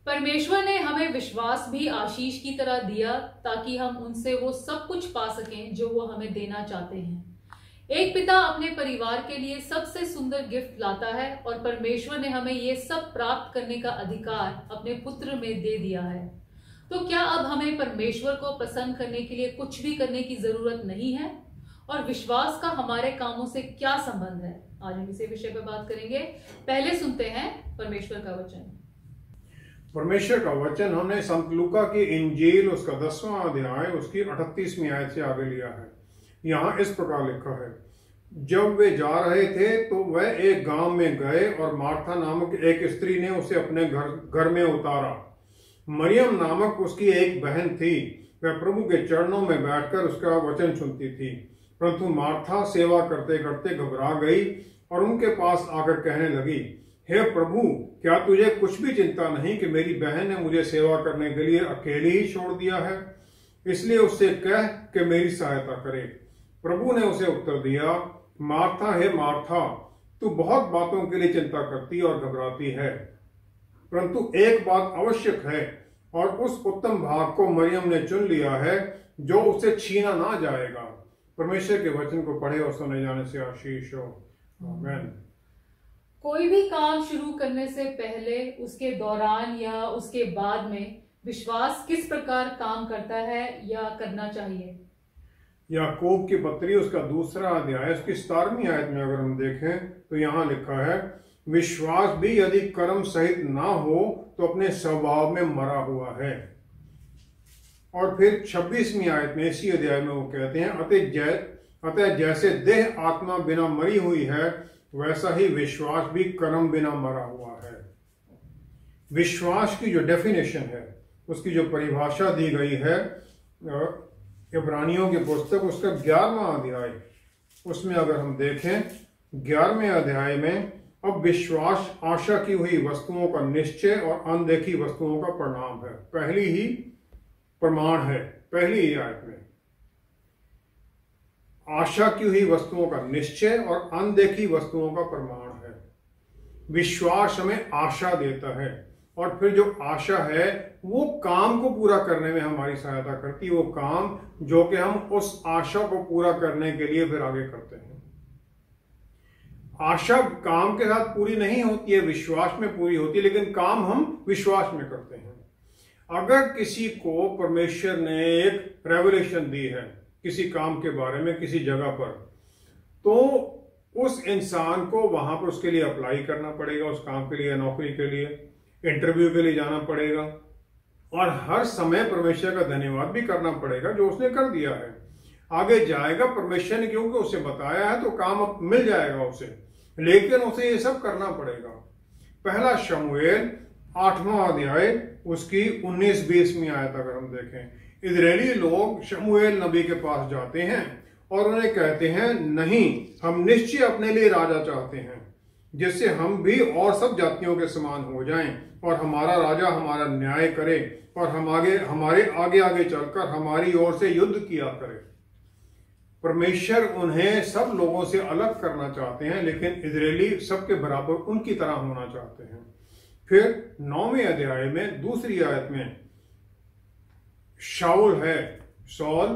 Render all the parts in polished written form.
परमेश्वर ने हमें विश्वास भी आशीष की तरह दिया ताकि हम उनसे वो सब कुछ पा सकें जो वो हमें देना चाहते हैं। एक पिता अपने परिवार के लिए सबसे सुंदर गिफ्ट लाता है और परमेश्वर ने हमें ये सब प्राप्त करने का अधिकार अपने पुत्र में दे दिया है। तो क्या अब हमें परमेश्वर को प्रसन्न करने के लिए कुछ भी करने की जरूरत नहीं है? और विश्वास का हमारे कामों से क्या संबंध है? आज हम इसी विषय पर बात करेंगे। पहले सुनते हैं परमेश्वर का वचन। परमेश्वर का वचन हमने संत लूका की इंजील उसका 10वां अध्याय उसकी 38वीं आयत से आगे लिया है। यहाँ इस प्रकार लिखा है, जब वे जा रहे थे तो वह एक गांव में गए और मार्था नामक एक स्त्री ने उसे अपने घर में उतारा। मरियम नामक उसकी एक बहन थी, वह प्रभु के चरणों में बैठकर उसका वचन सुनती थी। परंतु मार्था सेवा करते करते घबरा गई और उनके पास आकर कहने लगी, हे प्रभु, क्या तुझे कुछ भी चिंता नहीं कि मेरी बहन ने मुझे सेवा करने के लिए अकेली ही छोड़ दिया है? इसलिए उससे कह कि मेरी सहायता करे। प्रभु ने उसे उत्तर दिया, मार्था, हे मार्था, तू बहुत बातों के लिए चिंता करती और घबराती है, परंतु एक बात आवश्यक है और उस उत्तम भाग को मरियम ने चुन लिया है जो उसे छीना ना जाएगा। परमेश्वर के वचन को पढ़े और सुने जाने से आशीष हो। आमीन। कोई भी काम शुरू करने से पहले, उसके दौरान या उसके बाद में विश्वास किस प्रकार काम करता है या करना चाहिए? याकूब की पत्री उसका 2वां अध्याय उसकी 17वीं आयत में अगर हम देखें तो यहाँ लिखा है, विश्वास भी यदि कर्म सहित ना हो तो अपने स्वभाव में मरा हुआ है। और फिर 26वीं आयत में इसी अध्याय में वो कहते हैं, अतः जैसे देह आत्मा बिना मरी हुई है वैसा ही विश्वास भी कर्म बिना मरा हुआ है। विश्वास की जो डेफिनेशन है, उसकी जो परिभाषा दी गई है इब्रानियों की पुस्तक उसका 11वां अध्याय, उसमें अगर हम देखें 11वें अध्याय में, अब विश्वास आशा की हुई वस्तुओं का निश्चय और अनदेखी वस्तुओं का परिणाम है। पहली ही प्रमाण है, पहली ही आयत में आशा की हुई वस्तुओं का निश्चय और अनदेखी वस्तुओं का प्रमाण है। विश्वास हमें आशा देता है और फिर जो आशा है वो काम को पूरा करने में हमारी सहायता करती है, वो काम जो कि हम उस आशा को पूरा करने के लिए फिर आगे करते हैं। आशा काम के साथ पूरी नहीं होती है, विश्वास में पूरी होती है, लेकिन काम हम विश्वास में करते हैं। अगर किसी को परमेश्वर ने एक रेवलेशन दी है किसी काम के बारे में किसी जगह पर, तो उस इंसान को वहां पर उसके लिए अप्लाई करना पड़ेगा, उस काम के लिए, नौकरी के लिए, इंटरव्यू के लिए जाना पड़ेगा और हर समय परमेश्वर का धन्यवाद भी करना पड़ेगा जो उसने कर दिया है। आगे जाएगा, परमेश्वर ने क्योंकि उसे बताया है तो काम अब मिल जाएगा उसे, लेकिन उसे ये सब करना पड़ेगा। पहला शमूएल 8वां अध्याय उसकी 19-20वीं आयत अगर हम देखें, इजरायली लोग शमूएल नबी के पास जाते हैं और उन्हें कहते हैं, नहीं, हम निश्चय अपने लिए राजा चाहते हैं जिससे हम भी और सब जातियों के समान हो जाएं और हमारा राजा हमारा न्याय करे और हमारे आगे आगे चलकर हमारी ओर से युद्ध किया करे। परमेश्वर उन्हें सब लोगों से अलग करना चाहते हैं, लेकिन इजरायली सबके बराबर उनकी तरह होना चाहते हैं। फिर 9वें अध्याय में 2री आयत में शाऊल है, सौल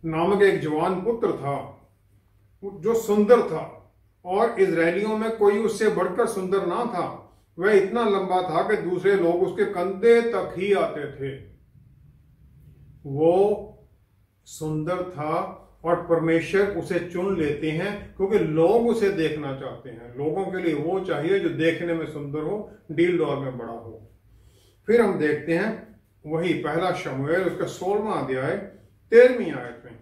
नामक एक जवान पुत्र था जो सुंदर था और इजरायलियों में कोई उससे बढ़कर सुंदर ना था। वह इतना लंबा था कि दूसरे लोग उसके कंधे तक ही आते थे। वो सुंदर था और परमेश्वर उसे चुन लेते हैं क्योंकि लोग उसे देखना चाहते हैं। लोगों के लिए वो चाहिए जो देखने में सुंदर हो, डील डॉल में बड़ा हो। फिर हम देखते हैं वही पहला शमूएल उसका 16वां अध्याय 13वीं आयत में,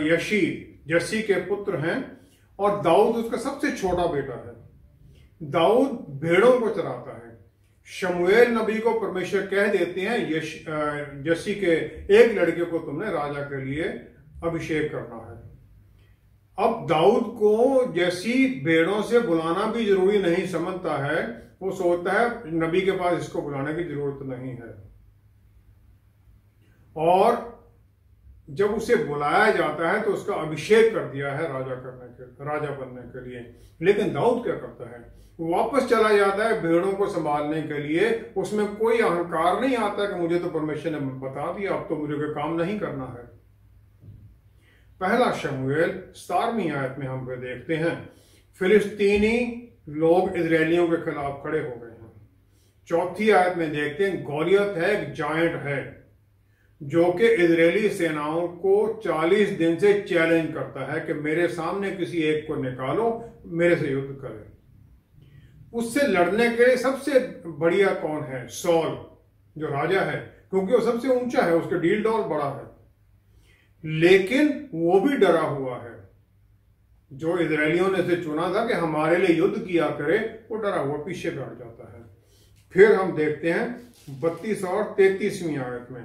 यशी जर्सी के पुत्र हैं और दाऊद उसका सबसे छोटा बेटा है। दाऊद भेड़ों को चराता है। शमूएल नबी को परमेश्वर कह देते हैं, जर्सी के एक लड़के को तुमने राजा के लिए अभिषेक करना है। अब दाऊद को जैसी भेड़ों से बुलाना भी जरूरी नहीं समझता है, वो सोचता है नबी के पास इसको बुलाने की जरूरत नहीं है। और जब उसे बुलाया जाता है तो उसका अभिषेक कर दिया है राजा बनने के लिए। लेकिन दाऊद क्या करता है, वापस चला जाता है भेड़ों को संभालने के लिए। उसमें कोई अहंकार नहीं आता कि मुझे तो परमेश्वर ने बता दिया, अब तो मुझे कोई काम नहीं करना है। पहला शमूएल 17वीं आयत में हम देखते हैं, फिलिस्तीनी लोग इजरायलियों के खिलाफ खड़े हो गए हैं। 4थी आयत में देखते हैं, गॉलियत है, एक जायंट है जो कि इजरायली सेनाओं को 40 दिन से चैलेंज करता है कि मेरे सामने किसी एक को निकालो, मेरे से युद्ध करें। उससे लड़ने के लिए सबसे बढ़िया कौन है? सॉल जो राजा है, क्योंकि वो सबसे ऊंचा है, उसके डील डॉल बड़ा है। लेकिन वो भी डरा हुआ है। जो इजरायलियों ने इसे चुना था कि हमारे लिए युद्ध किया करे, वो डरा हुआ पीछे बैठ जाता है। फिर हम देखते हैं 32 और 33वीं आयत में,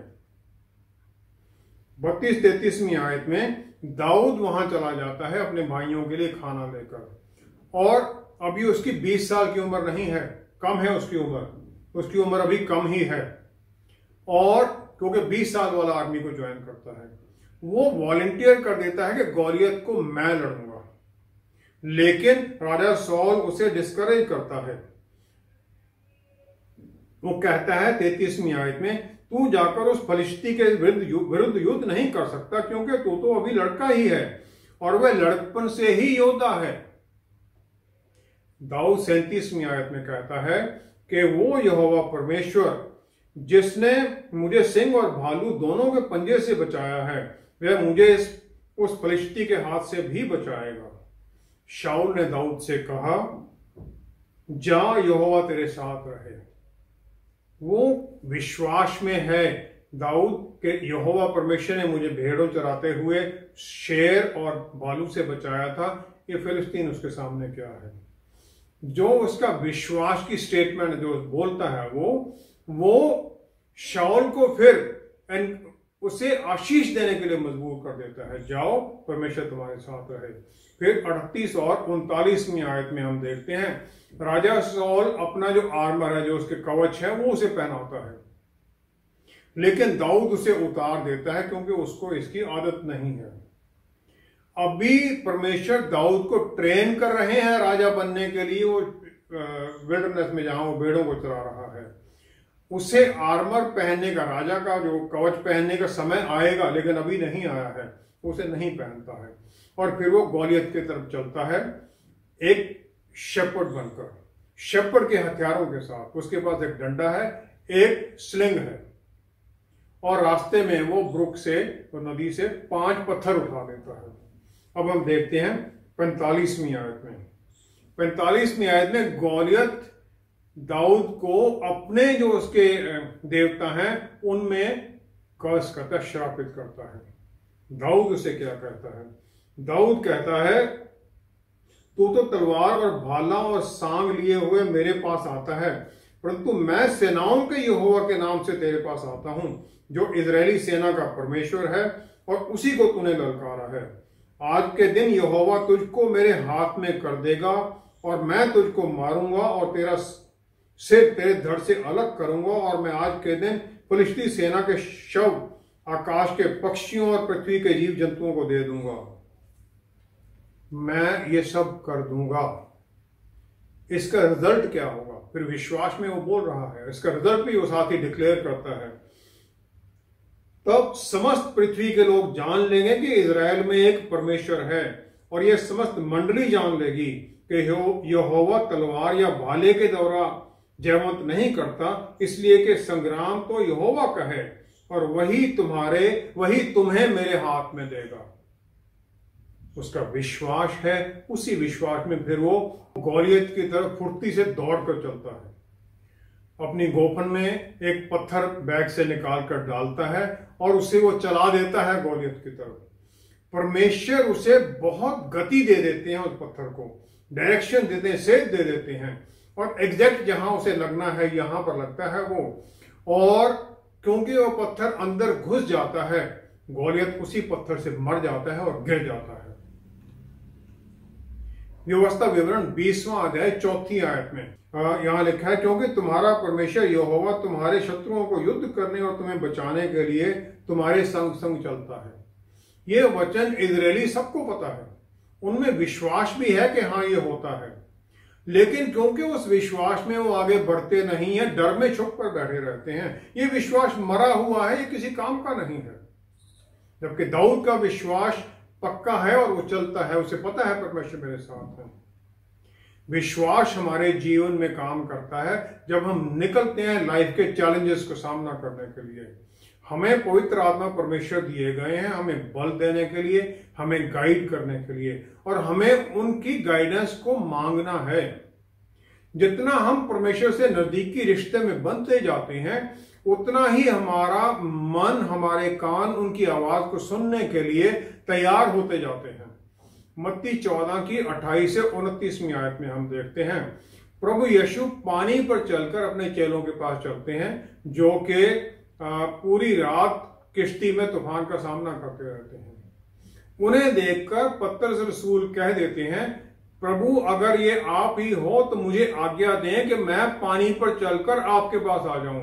32-33वीं आयत में दाऊद वहां चला जाता है अपने भाइयों के लिए खाना लेकर। और अभी उसकी 20 साल की उम्र नहीं है, कम है उसकी उम्र अभी कम ही है। और क्योंकि 20 साल वाला आर्मी को ज्वाइन करता है, वो वॉलंटियर कर देता है कि गॉलियत को मैं लड़ूंगा। लेकिन राजा सॉल उसे डिस्करेज करता है। वो कहता है 33वीं आयत में, तू जाकर उस फलिश्ती के विरुद्ध युद्ध नहीं कर सकता, क्योंकि तू तो अभी लड़का ही है और वह लड़कपन से ही योद्धा है। दाऊद 37वीं आयत में कहता है कि वो यहोवा परमेश्वर जिसने मुझे सिंह और भालू दोनों के पंजे से बचाया है, वह मुझे उस फलिश्ती के हाथ से भी बचाएगा। शाऊल ने दाऊद से कहा, जा यहोवा तेरे साथ रहे। वो विश्वास में है दाऊद के यहोवा परमेश्वर ने मुझे भेड़ों चराते हुए शेर और भालू से बचाया था। ये फिलिस्तीन उसके सामने क्या है? जो उसका विश्वास की स्टेटमेंट जो बोलता है, वो शाऊल को फिर उसे आशीष देने के लिए मजबूर कर देता है, जाओ परमेश्वर तुम्हारे साथ रहे। फिर 38 और 39वीं आयत में हम देखते हैं, राजा सॉल अपना जो आर्मर है, जो उसके कवच है, वो उसे पहनाता है। लेकिन दाऊद उसे उतार देता है क्योंकि उसको इसकी आदत नहीं है। अभी परमेश्वर दाऊद को ट्रेन कर रहे हैं राजा बनने के लिए। वो विल्डरनेस में जहां वो भेड़ों को चरा रहा है, उसे आर्मर पहनने का, राजा का जो कवच पहनने का समय आएगा, लेकिन अभी नहीं आया है, उसे नहीं पहनता है। और फिर वो गॉलियत की तरफ चलता है एक शेपर्ड बनकर, शेपर्ड के हथियारों के साथ। उसके पास एक डंडा है, एक स्लिंग है, और रास्ते में वो ब्रुक से, तो नदी से 5 पत्थर उठा लेता है। अब हम देखते हैं 45वीं आयत में। 45वीं आयत में गॉलियत दाऊद को अपने जो उसके देवता हैं उनमें कर्स करता है, श्रापित करता है। दाऊद उसे क्या कहता है? दाऊद कहता है, तू तो तलवार और भाला और सांग लिए हुए मेरे पास आता है, परंतु मैं सेनाओं के यहोवा के नाम से तेरे पास आता हूं, जो इजरायली सेना का परमेश्वर है, और उसी को तूने ललकारा है। आज के दिन यहोवा तुझको मेरे हाथ में कर देगा, और मैं तुझको मारूंगा और तेरा सिर तेरे धड़ से अलग करूंगा, और मैं आज के दिन फलिश्ती सेना के शव आकाश के पक्षियों और पृथ्वी के जीव जंतुओं को दे दूंगा। मैं ये सब कर दूंगा। इसका रिजल्ट क्या होगा? फिर विश्वास में वो बोल रहा है, इसका रिजल्ट भी वो साथ ही डिक्लेयर करता है। तब समस्त पृथ्वी के लोग जान लेंगे कि इजराइल में एक परमेश्वर है, और यह समस्त मंडली जान लेगी कि यहोवा तलवार या भाले के द्वारा जयवंत नहीं करता, इसलिए कि संग्राम तो यहोवा का है, और वही तुम्हें मेरे हाथ में देगा। उसका विश्वास है। उसी विश्वास में फिर वो गॉलियत की तरफ फुर्ती से दौड़कर चलता है। अपनी गोफन में एक पत्थर बैग से निकाल कर डालता है और उसे वो चला देता है गॉलियत की तरफ। परमेश्वर उसे बहुत गति दे देते हैं, उस पत्थर को डायरेक्शन देते हैं, सेध दे देते हैं, और एग्जैक्ट जहां उसे लगना है यहां पर लगता है वो। और क्योंकि वो पत्थर अंदर घुस जाता है, गॉलियत उसी पत्थर से मर जाता है और गिर जाता है। व्यवस्था विवरण 20वां अध्याय 4थी आयत में यहां लिखा है, क्योंकि तुम्हारा परमेश्वर यहोवा तुम्हारे शत्रुओं को युद्ध करने और तुम्हें बचाने के लिए तुम्हारे संग संग चलता है। ये वचन इजरायली सबको पता है, उनमें विश्वास भी है कि हाँ ये होता है, लेकिन क्योंकि उस विश्वास में वो आगे बढ़ते नहीं है, डर में छुप कर बैठे रहते हैं। ये विश्वास मरा हुआ है, ये किसी काम का नहीं है। जबकि दाऊद का विश्वास पक्का है और वो चलता है, उसे पता है परमेश्वर मेरे साथ है। विश्वास हमारे जीवन में काम करता है जब हम निकलते हैं लाइफ के चैलेंजेस को सामना करने के लिए। हमें पवित्र आत्मा परमेश्वर दिए गए हैं, हमें बल देने के लिए, हमें गाइड करने के लिए, और हमें उनकी गाइडेंस को मांगना है। जितना हम परमेश्वर से नजदीकी रिश्ते में बनते जाते हैं, उतना ही हमारा मन, हमारे कान उनकी आवाज को सुनने के लिए तैयार होते जाते हैं। मत्ती 14 की 28 से 29वीं आयत में हम देखते हैं, प्रभु यीशु पानी पर चलकर अपने चेलों के पास चलते हैं, जो कि पूरी रात किश्ती में तूफान का सामना करते रहते हैं। उन्हें देखकर पतरस रसूल कह देते हैं, प्रभु अगर ये आप ही हो तो मुझे आज्ञा दें कि मैं पानी पर चलकर आपके पास आ जाऊं।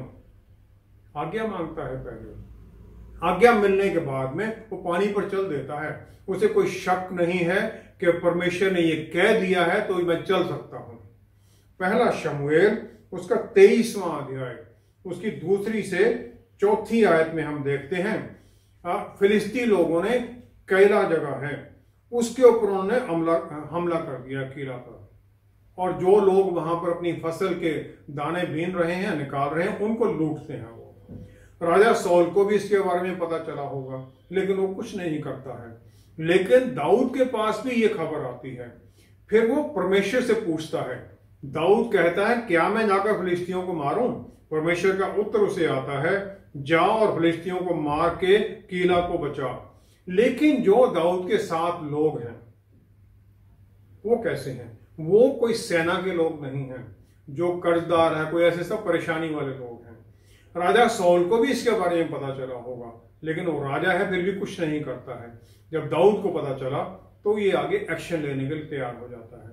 आज्ञा मांगता है पहले, आज्ञा मिलने के बाद में वो पानी पर चल देता है। उसे कोई शक नहीं है कि परमेश्वर ने ये कह दिया है तो मैं चल सकता हूं। पहला शमूएल उसका 23वां अध्याय उसकी 2 से 4 आयत में हम देखते हैं, फिलिस्ती लोगों ने कैला जगह है उसके ऊपर उन्होंने हमला कर दिया किला पर, और जो लोग वहां पर अपनी फसल के दाने बीन रहे हैं, निकाल रहे हैं, उनको लूटते हैं वो। राजा सौल को भी इसके बारे में पता चला होगा, लेकिन वो कुछ नहीं करता है। लेकिन दाऊद के पास भी ये खबर आती है, फिर वो परमेश्वर से पूछता है। दाऊद कहता है, क्या मैं जाकर फिलिस्तियों को मारूं? परमेश्वर का उत्तर उसे आता है, जा और फिलिस्तियों को मार के किला को बचा। लेकिन जो दाऊद के साथ लोग हैं वो कैसे हैं? वो कोई सेना के लोग नहीं हैं, जो कर्जदार है, कोई ऐसे सब परेशानी वाले लोग हैं। राजा सौल को भी इसके बारे में पता चला होगा, लेकिन वो राजा है फिर भी कुछ नहीं करता है। जब दाऊद को पता चला तो ये आगे एक्शन लेने के लिए तैयार हो जाता है।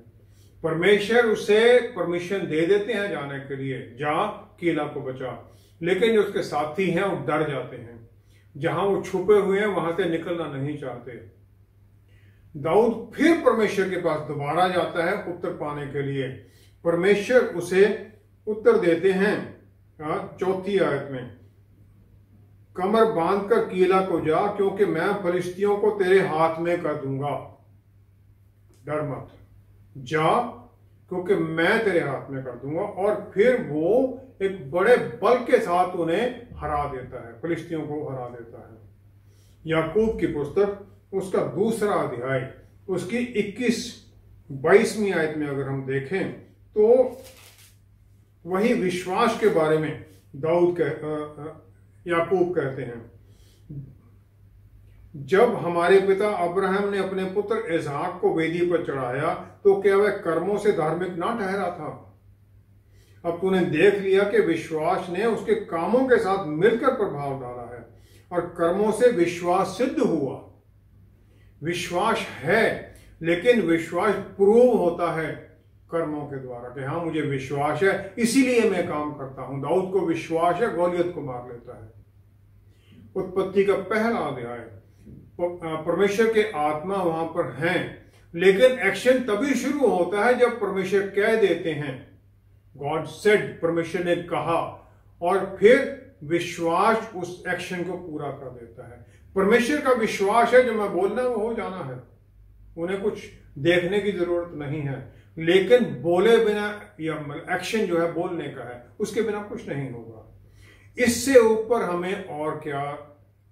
परमेश्वर उसे परमिशन दे देते हैं जाने के लिए, जा किला को बचा। लेकिन जो उसके साथी हैं वो डर जाते हैं, जहां वो छुपे हुए हैं वहां से निकलना नहीं चाहते। दाऊद फिर परमेश्वर के पास दोबारा जाता है उत्तर पाने के लिए। परमेश्वर उसे उत्तर देते हैं 4 आयत में, कमर बांधकर किला को जा, क्योंकि मैं फलिस्तियों को तेरे हाथ में कर दूंगा। डर मत, जा क्योंकि मैं तेरे हाथ में कर दूंगा। और फिर वो एक बड़े बल के साथ उन्हें हरा देता है, फलिस्तियों को हरा देता है। याकूब की पुस्तक उसका 2 अध्याय उसकी 21-22वीं आयत में अगर हम देखें तो वही विश्वास के बारे में याकूब कहते हैं, जब हमारे पिता अब्राहम ने अपने पुत्र इसहाक को वेदी पर चढ़ाया तो क्या वह कर्मों से धार्मिक ना ठहरा था? अब तूने देख लिया कि विश्वास ने उसके कामों के साथ मिलकर प्रभाव डाला है और कर्मों से विश्वास सिद्ध हुआ। विश्वास है, लेकिन विश्वास प्रूव होता है कर्मों के द्वारा कि हाँ मुझे विश्वास है इसीलिए मैं काम करता हूं। दाऊद को विश्वास है, गोलियत को मार लेता है। उत्पत्ति का 1 अध्याय, परमेश्वर के आत्मा वहां पर हैं, लेकिन एक्शन तभी शुरू होता है जब परमेश्वर कह देते हैं, गॉड सेड, परमेश्वर ने कहा, और फिर विश्वास उस एक्शन को पूरा कर देता है। परमेश्वर का विश्वास है जो मैं बोलना है वो हो जाना है, उन्हें कुछ देखने की जरूरत नहीं है। लेकिन बोले बिना या एक्शन जो है बोलने का है, उसके बिना कुछ नहीं होगा। इससे ऊपर हमें और क्या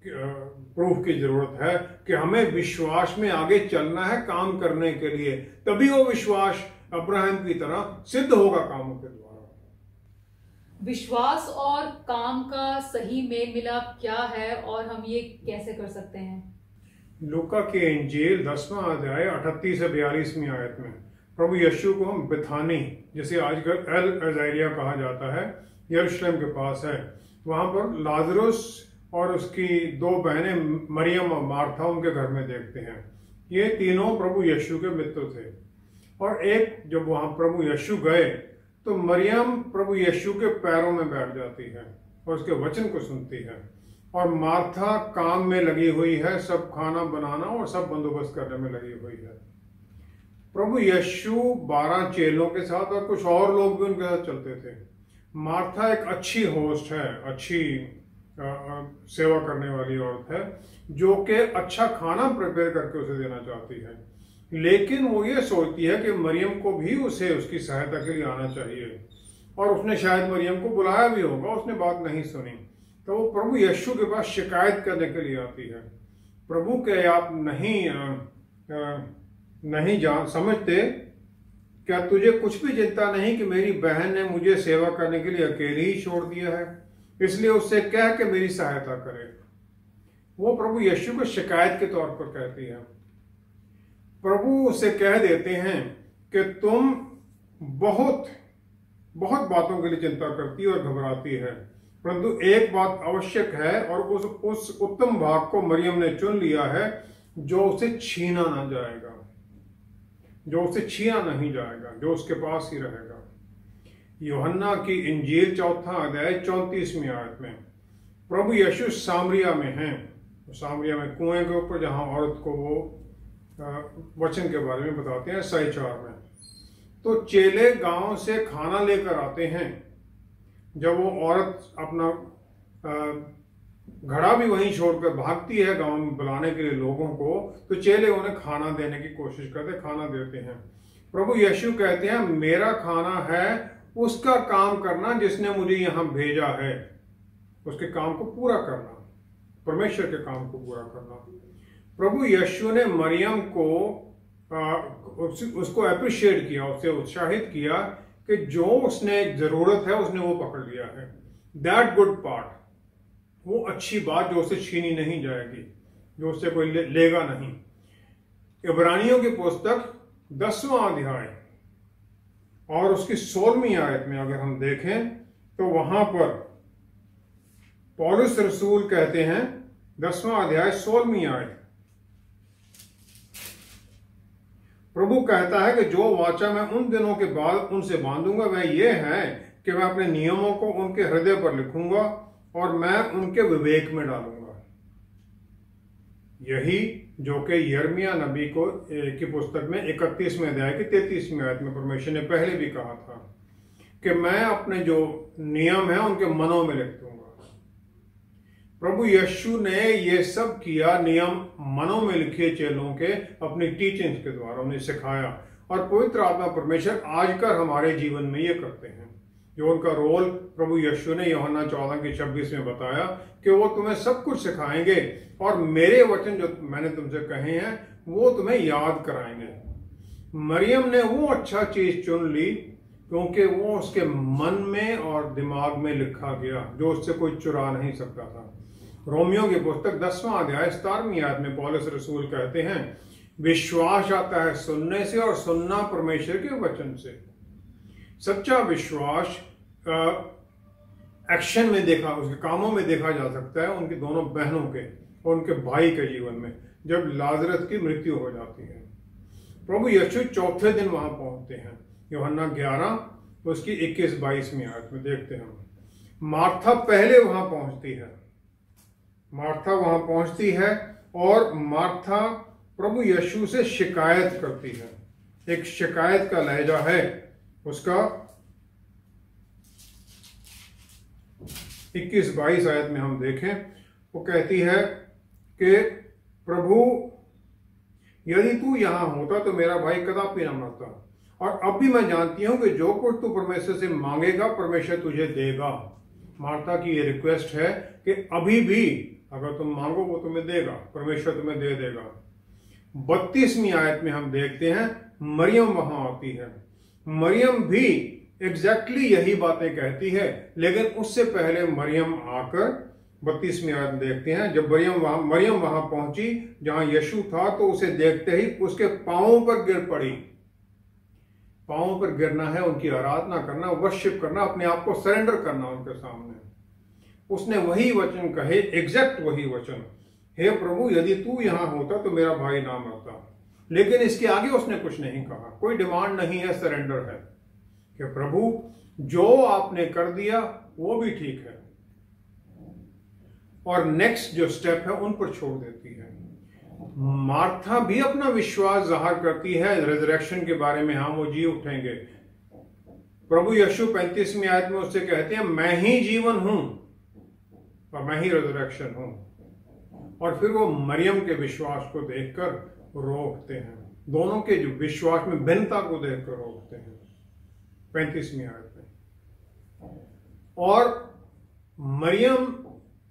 प्रूफ की जरूरत है कि हमें विश्वास में आगे चलना है काम करने के लिए, तभी वो विश्वास अब्राहम की तरह सिद्ध होगा कामों के द्वारा। विश्वास और काम का सही मेल मिलाप क्या है और हम ये कैसे कर सकते हैं? लूका की इंजील 10वां अध्याय 38 से 42वीं आयत में प्रभु यीशु को हम बिथानी, जिसे आजकल एल अज़ारिया कहा जाता है, यरूशलेम के पास है, वहां पर लाजरुस और उसकी 2 बहनें मरियम और मार्था उनके घर में देखते हैं। ये तीनों प्रभु यीशु के मित्र थे। और एक जब वहां प्रभु यीशु गए तो मरियम प्रभु यीशु के पैरों में बैठ जाती है और उसके वचन को सुनती है। और मार्था काम में लगी हुई है, सब खाना बनाना और सब बंदोबस्त करने में लगी हुई है। प्रभु यीशु 12 चेलों के साथ और कुछ और लोग भी उनके साथ चलते थे। मार्था एक अच्छी होस्ट है, अच्छी सेवा करने वाली औरत है, जो कि अच्छा खाना प्रिपेयर करके उसे देना चाहती है, लेकिन वो ये सोचती है कि मरियम को भी उसे उसकी सहायता के लिए आना चाहिए, और उसने शायद मरियम को बुलाया भी होगा, उसने बात नहीं सुनी। तो वो प्रभु यीशु के पास शिकायत करने के लिए आती है। प्रभु के आप नहीं जान समझते क्या, तुझे कुछ भी चिंता नहीं कि मेरी बहन ने मुझे सेवा करने के लिए अकेले ही छोड़ दिया है, इसलिए उससे कह के मेरी सहायता करे। वो प्रभु यीशु को शिकायत के तौर पर कहती है। प्रभु उसे कह देते हैं कि तुम बहुत बहुत बातों के लिए चिंता करती और घबराती है, परंतु एक बात आवश्यक है, और उस उत्तम भाग को मरियम ने चुन लिया है जो उसे छीना ना जाएगा, जो उसे छीना नहीं जाएगा, जो उसके पास ही रहेगा। यूहन्ना की इंजील 4 अध्याय 34वीं आयत में प्रभु यीशु सामरिया में हैं, सामरिया में कुएं के ऊपर, जहां औरत को वो वचन के बारे में बताते हैं 4 में। तो चेले गांव से खाना लेकर आते हैं। जब वो औरत अपना घड़ा भी वहीं छोड़कर भागती है गांव में बुलाने के लिए लोगों को, तो चेले उन्हें खाना देने की कोशिश करते, खाना देते हैं। प्रभु यीशु कहते हैं, मेरा खाना है उसका काम करना जिसने मुझे यहां भेजा है, उसके काम को पूरा करना, परमेश्वर के काम को पूरा करना। प्रभु यीशु ने मरियम को उसको अप्रिशिएट किया, उससे उत्साहित किया कि जो उसने जरूरत है उसने वो पकड़ लिया है। दैट गुड पार्ट, वो अच्छी बात जो उसे छीनी नहीं जाएगी, जो उससे कोई लेगा नहीं। इब्रानियों की पुस्तक 10वां अध्याय और उसकी 16वीं आयत में अगर हम देखें तो वहां पर पौलुस रसूल कहते हैं, 10वां अध्याय 16वीं आयत, प्रभु कहता है कि जो वाचा मैं उन दिनों के बाद उनसे बांधूंगा वह ये है कि मैं अपने नियमों को उनके हृदय पर लिखूंगा और मैं उनके विवेक में डालूंगा। यही जो कि यिर्मयाह नबी की पुस्तक में 31वें अध्याय की 33वीं आयत में परमेश्वर ने पहले भी कहा था कि मैं अपने जो नियम है उनके मनों में लिख दूंगा। प्रभु यीशु ने ये सब किया, नियम मनों में लिखे चेलों के अपनी टीचिंग्स के द्वारा उन्हें सिखाया, और पवित्र आत्मा परमेश्वर आजकल हमारे जीवन में ये करते हैं। जो उनका रोल प्रभु यीशु ने यूहन्ना 14:26 में बताया कि वो तुम्हें सब कुछ सिखाएंगे और मेरे वचन जो मैंने तुमसे कहे हैं वो तुम्हें याद कराएंगे। मरियम ने वो अच्छा चीज चुन ली क्योंकि वो उसके मन में और दिमाग में लिखा गया, जो उससे कोई चुरा नहीं सकता था। रोमियो की पुस्तक 10वां अध्याय 17वीं आयत में पौलुस रसूल कहते हैं, विश्वास आता है सुनने से और सुनना परमेश्वर के वचन से। सच्चा विश्वास एक्शन में देखा, उसके कामों में देखा जा सकता है उनकी दोनों बहनों के और उनके भाई के जीवन में, जब लाजरस की मृत्यु हो जाती है। प्रभु यीशु चौथे दिन वहां पहुंचते हैं। यूहन्ना 11 उसकी 21-22वीं आयत में देखते हैं। मार्था पहले वहां पहुंचती है, मार्था वहां पहुंचती है और मार्था प्रभु यीशु से शिकायत करती है। एक शिकायत का लहजा है उसका। 21-22 आयत में हम देखें, वो कहती है कि प्रभु यदि तू यहां होता तो मेरा भाई कदापि न मरता, और अब भी मैं जानती हूं कि जो कुछ तू परमेश्वर से मांगेगा परमेश्वर तुझे देगा। मार्था की ये रिक्वेस्ट है कि अभी भी अगर तुम मांगो वो तुम्हें देगा, परमेश्वर तुम्हें दे देगा। 32वीं आयत में हम देखते हैं मरियम वहां आती है। मरियम भी एग्जैक्टली यही बातें कहती है, लेकिन उससे पहले मरियम आकर 32वीं आयत में देखते हैं, जब मरियम वहां पहुंची जहां यीशु था तो उसे देखते ही उसके पांवों पर गिर पड़ी। पांवों पर गिरना है उनकी आराधना करना, वर्शिप करना, अपने आप को सरेंडर करना उनके सामने। उसने वही वचन कहे, एग्जैक्ट वही वचन, हे प्रभु यदि तू यहां होता तो मेरा भाई ना मरता। लेकिन इसके आगे उसने कुछ नहीं कहा, कोई डिमांड नहीं है, सरेंडर है कि प्रभु जो आपने कर दिया वो भी ठीक है। और नेक्स्ट जो स्टेप है उन पर छोड़ देती है। मार्था भी अपना विश्वास जाहिर करती है रिजरेक्शन के बारे में, हाँ वो जी उठेंगे। प्रभु यीशु 35वीं आयत में उससे कहते हैं मैं ही जीवन हूं और मैं ही रिजरेक्शन हूं। और फिर वो मरियम के विश्वास को देखकर रोकते हैं, दोनों के जो विश्वास में भिन्नता को देखकर रोकते हैं 35वीं आयत में। और मरियम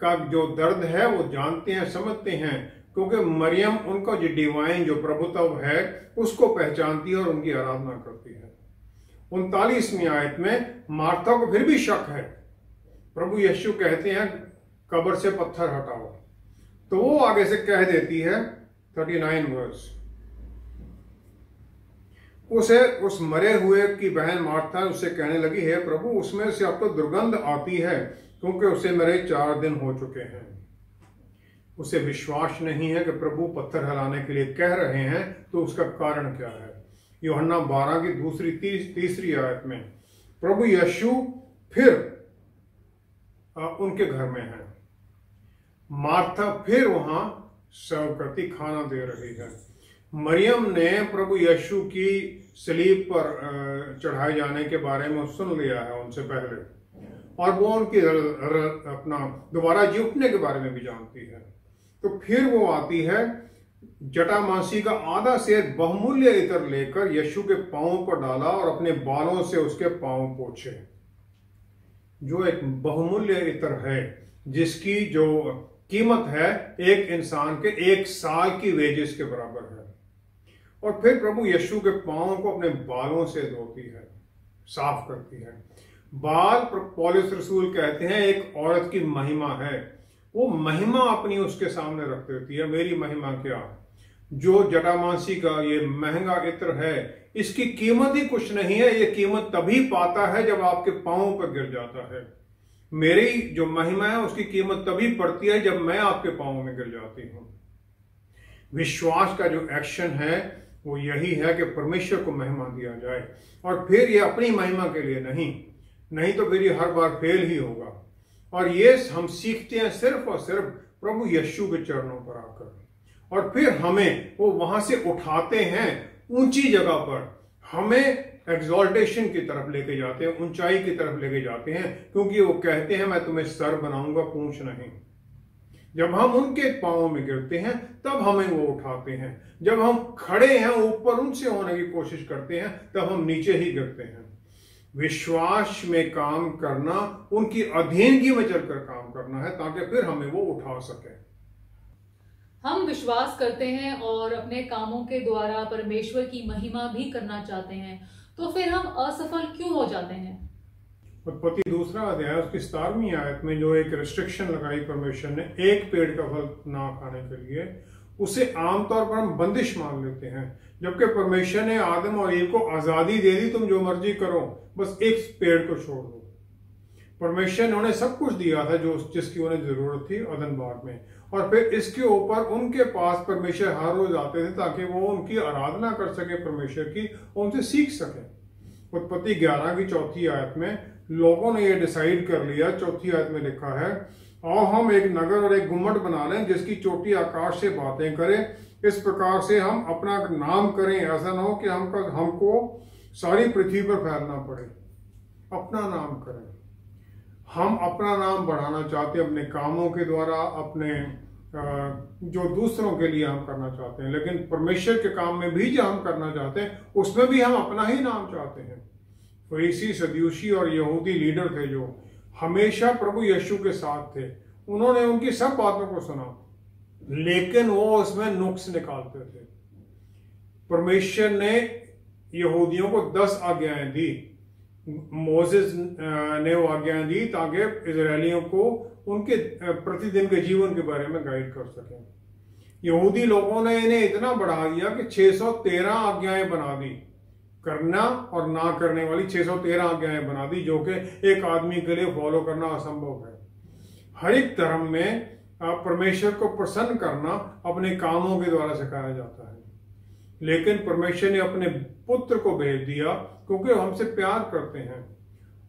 का जो दर्द है वो जानते हैं, समझते हैं, क्योंकि मरियम उनका जो डिवाइन जो प्रभुत्व है उसको पहचानती है और उनकी आराधना करती है। 39वीं आयत में मार्था को फिर भी शक है। प्रभु यीशु कहते हैं कब्र से पत्थर हटाओ, तो वो आगे से कह देती है 39 वर्स, उसे उस मरे हुए की बहन मार्था उससे कहने लगी है प्रभु उसमें से अब तो दुर्गंध आती है क्योंकि उसे मेरे 4 दिन हो चुके हैं। उसे विश्वास नहीं है कि प्रभु पत्थर हिलाने के लिए कह रहे हैं, तो उसका कारण क्या है। यूहन्ना 12 की तीसरी आयत में प्रभु यीशु फिर उनके घर में है, मार्था फिर वहां सर्व करती, खाना दे रही है। मरियम ने प्रभु यीशु की सलीब पर चढ़ाए जाने के बारे में सुन लिया है उनसे पहले, और वो उनकी अपना दोबारा जी उठने के बारे में भी जानती है। तो फिर वो आती है, जटामांसी का आधा सेर बहुमूल्य इत्र लेकर यीशु के पांव पर डाला और अपने बालों से उसके पांव पोंछे। जो एक बहुमूल्य इत्र है जिसकी जो कीमत है एक इंसान के 1 साल की वेजेस के बराबर है। और फिर प्रभु यीशु के पांव को अपने बालों से धोती है, साफ करती है। बाल पौलुस रसूल कहते हैं एक औरत की महिमा है, वो महिमा अपनी उसके सामने रख देती है। मेरी महिमा क्या, जो जटामांसी का ये महंगा इत्र है इसकी कीमत ही कुछ नहीं है, ये कीमत तभी पाता है जब आपके पांवों पर गिर जाता है। मेरी जो महिमा है उसकी कीमत तभी पड़ती है जब मैं आपके पांवों में गिर जाती हूं। विश्वास का जो एक्शन है वो यही है कि परमेश्वर को महिमा दिया जाए, और फिर ये अपनी महिमा के लिए नहीं तो फिर ये हर बार फेल ही होगा। और ये हम सीखते हैं सिर्फ और सिर्फ प्रभु यीशु के चरणों पर आकर, और फिर हमें वो वहां से उठाते हैं ऊंची जगह पर, हमें एक्सॉल्टेशन की तरफ लेके जाते हैं, ऊंचाई की तरफ लेके जाते हैं, क्योंकि वो कहते हैं मैं तुम्हें सर बनाऊंगा, पूंछ नहीं। जब हम उनके पांवों में गिरते हैं तब हमें वो उठाते हैं, जब हम खड़े हैं ऊपर उनसे होने की कोशिश करते हैं तब हम नीचे ही गिरते हैं। विश्वास में काम करना, उनकी अधीनगी में चलकर काम करना है, ताकि फिर हमें वो उठा सके। हम विश्वास करते हैं और अपने कामों के द्वारा परमेश्वर की महिमा भी करना चाहते हैं, तो फिर हम असफल क्यों हो जाते हैं। उत्पत्ति 2 अध्याय उसकी 17वीं आयत में जो एक रिस्ट्रिक्शन लगाई परमेश्वर ने एक पेड़ का फल ना खाने के लिए, उसे आमतौर पर हम बंदिश मान लेते हैं, जबकि परमेश्वर ने आदम और ईव को आजादी दे दी, तुम जो मर्जी करो, बस एक पेड़ को छोड़ दो। परमेश्वर ने उन्हें सब कुछ दिया था जो जिसकी उन्हें जरूरत थी अदन बाग में, और फिर इसके ऊपर उनके पास परमेश्वर हर रोज आते थे ताकि वो उनकी आराधना कर सके परमेश्वर की, और उनसे सीख सके। उत्पत्ति 11 की 4थी आयत में लोगों ने ये डिसाइड कर लिया, 4थी आयत में लिखा है, आओ हम एक नगर और एक गुम्मट बना लें जिसकी चोटी आकाश से बातें करे, इस प्रकार से हम अपना नाम करें, ऐसा ना हो कि हमको सारी पृथ्वी पर फैलना पड़े। अपना नाम करें, हम अपना नाम बढ़ाना चाहते हैं अपने कामों के द्वारा, अपने जो दूसरों के लिए हम करना चाहते हैं, लेकिन परमेश्वर के काम में भी जो हम करना चाहते हैं उसमें भी हम अपना ही नाम चाहते हैं। फरीसी, सदूसी और यहूदी लीडर थे जो हमेशा प्रभु यीशु के साथ थे, उन्होंने उनकी सब बातों को सुना, लेकिन वो उसमें नुक्स निकालते थे। परमेश्वर ने यहूदियों को 10 आज्ञाएं दी, मोसेस ने वो आज्ञाएं दी ताकि इजरायलियों को उनके प्रतिदिन के जीवन के बारे में गाइड कर सकें। यहूदी लोगों ने इन्हें इतना बढ़ा दिया कि 613 आज्ञाएं बना दी, करना और ना करने वाली 613 आज्ञाएं बना दी, जो कि एक आदमी के लिए फॉलो करना असंभव है। हर एक धर्म में परमेश्वर को प्रसन्न करना अपने कामों के द्वारा सिखाया जाता है, लेकिन परमेश्वर ने अपने पुत्र को भेज दिया क्योंकि हमसे प्यार करते हैं,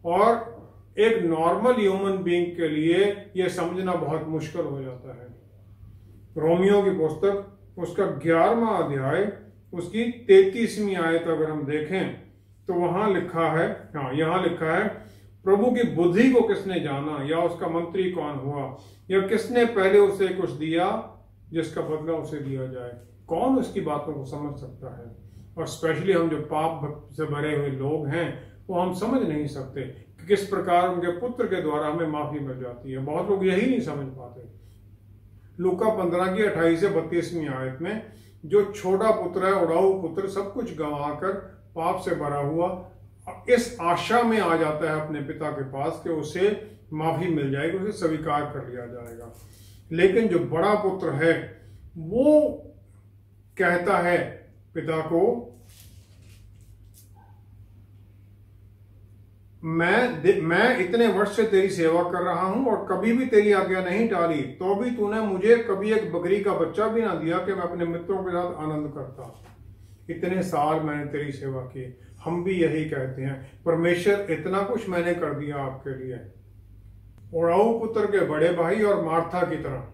और एक नॉर्मल ह्यूमन बीइंग के लिए यह समझना बहुत मुश्किल हो जाता है। रोमियो की पुस्तक उसका 11वां अध्याय उसकी 33वीं आयत अगर हम देखें तो वहां लिखा है, यहां लिखा है, प्रभु की बुद्धि को किसने जाना, या उसका मंत्री कौन हुआ, या किसने पहले उसे कुछ दिया जिसका बदला उसे दिया जाए। कौन उसकी बातों को समझ सकता है? और स्पेशली हम जो पाप से भरे हुए लोग हैं वो हम समझ नहीं सकते कि किस प्रकार उनके पुत्र के द्वारा हमें माफी मिल जाती है। बहुत लोग यही नहीं समझ पाते। लूका 15 की 28 से 32वीं आयत में जो छोटा पुत्र है, उड़ाऊ पुत्र, सब कुछ गंवाकर पाप से भरा हुआ इस आशा में आ जाता है अपने पिता के पास कि उसे माफी मिल जाएगी, उसे स्वीकार कर लिया जाएगा। लेकिन जो बड़ा पुत्र है वो कहता है पिता को, मैं इतने वर्ष से तेरी सेवा कर रहा हूं और कभी भी तेरी आज्ञा नहीं टाली, तो भी तूने मुझे कभी एक बकरी का बच्चा भी ना दिया कि मैं अपने मित्रों के साथ आनंद करता। इतने साल मैंने तेरी सेवा की। हम भी यही कहते हैं, परमेश्वर इतना कुछ मैंने कर दिया आपके लिए। उड़ाऊ पुत्र के बड़े भाई और मार्था की तरह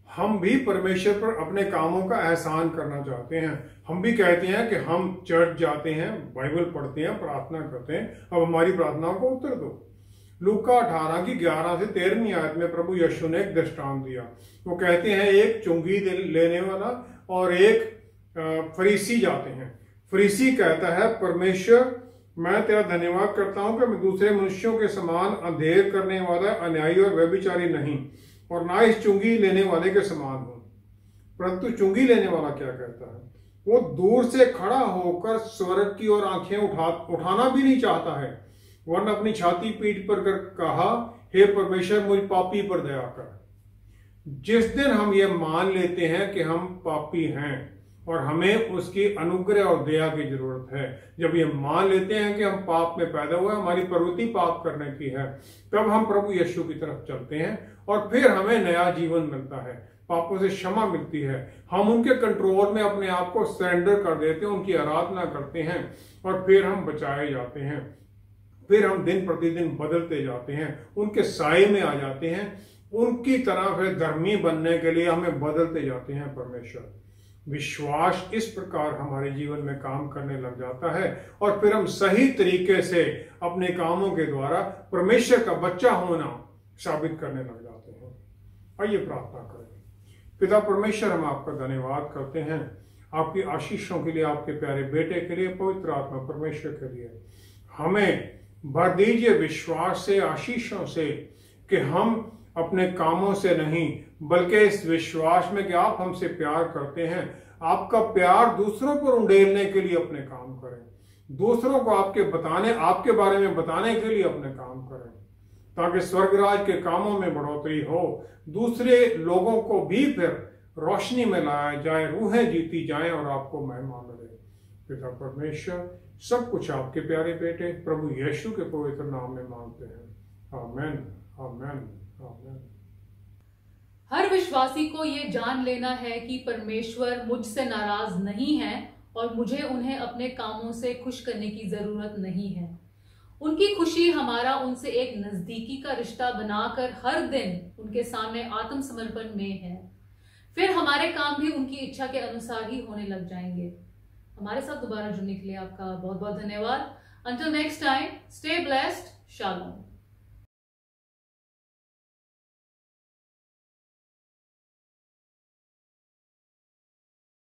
हम भी परमेश्वर पर अपने कामों का एहसान करना चाहते हैं। हम भी कहते हैं कि हम चर्च जाते हैं, बाइबल पढ़ते हैं, प्रार्थना करते हैं, अब हमारी प्रार्थनाओं को उत्तर दो। लूका 18 की 11 से 13वीं आयत में प्रभु यीशु ने एक दृष्टांत दिया। वो कहते हैं एक चुंगी लेने वाला और एक फरीसी जाते हैं। फरीसी कहता है, परमेश्वर मैं तेरा धन्यवाद करता हूं कि मैं दूसरे मनुष्यों के समान अंधेर करने वाला, अन्यायी और व्यभिचारी नहीं, और ना इस चुंगी लेने वाले के समान हूं। परंतु चुंगी लेने वाला क्या कहता है? वो दूर से खड़ा होकर स्वर्ग की ओर आंखें उठाना भी नहीं चाहता है, वरन अपनी छाती पीठ पर कर कहा, हे परमेश्वर मुझ पापी पर दया कर। जिस दिन हम ये मान लेते हैं कि हम पापी हैं और हमें उसकी अनुग्रह और दया की जरूरत है, जब ये मान लेते हैं कि हम पाप में पैदा हुए, हमारी प्रवृत्ति पाप करने की है, तब हम प्रभु यीशु की तरफ चलते हैं और फिर हमें नया जीवन मिलता है, पापों से क्षमा मिलती है। हम उनके कंट्रोल में अपने आप को सरेंडर कर देते हैं, उनकी आराधना करते हैं और फिर हम बचाए जाते हैं। फिर हम दिन प्रतिदिन बदलते जाते हैं, उनके साए में आ जाते हैं, उनकी तरह फिर धर्मी बनने के लिए हमें बदलते जाते हैं। परमेश्वर विश्वास इस प्रकार हमारे जीवन में काम करने लग जाता है और फिर हम सही तरीके से अपने कामों के द्वारा परमेश्वर का बच्चा होना साबित करने लग जाते हैं। आइए प्रार्थना करें। पिता परमेश्वर, हम आपका धन्यवाद करते हैं आपकी आशीषों के लिए, आपके प्यारे बेटे के लिए, पवित्र आत्मा परमेश्वर के लिए। हमें भर दीजिए विश्वास से, आशीषों से, कि हम अपने कामों से नहीं बल्कि इस विश्वास में कि आप हमसे प्यार करते हैं, आपका प्यार दूसरों पर उंडेलने के लिए अपने काम करें, दूसरों को आपके बारे में बताने के लिए अपने काम करें, ताकि स्वर्गराज के कामों में बढ़ोतरी हो, दूसरे लोगों को भी फिर रोशनी में लाया जाए, रूहें जीती जाएं और आपको महिमा मिले। पिता परमेश्वर, सब कुछ आपके प्यारे बेटे प्रभु यीशु के पवित्र नाम में मांगते हैं। आमीन, आमीन, आमीन। हर विश्वासी को ये जान लेना है कि परमेश्वर मुझसे नाराज नहीं है और मुझे उन्हें अपने कामों से खुश करने की जरूरत नहीं है। उनकी खुशी हमारा उनसे एक नजदीकी का रिश्ता बनाकर हर दिन उनके सामने आत्मसमर्पण में है। फिर हमारे काम भी उनकी इच्छा के अनुसार ही होने लग जाएंगे। हमारे साथ दोबारा जुड़ने के लिए आपका बहुत बहुत धन्यवाद। Until next time, stay blessed. Shalom.